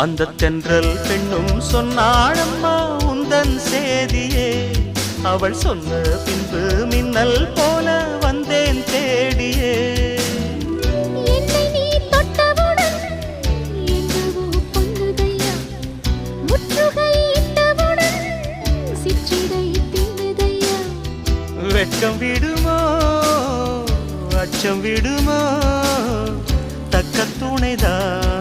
அந்த தென்றல் பெண்ணும் சொன்னாளம்மா உந்தன் சேதியே. அவள் சொன்ன பின்பு மின்னல் போல வந்தேன் தேடியே. என்னை நீ தொட்டவுடன் எங்கவோ பொங்குதையா, முற்றுகை இட்டவுடன் சிற்றிடை தின்னுதையா. வெட்கம் விடுமோ அச்சம் விடுமோ தக்க துணைதான்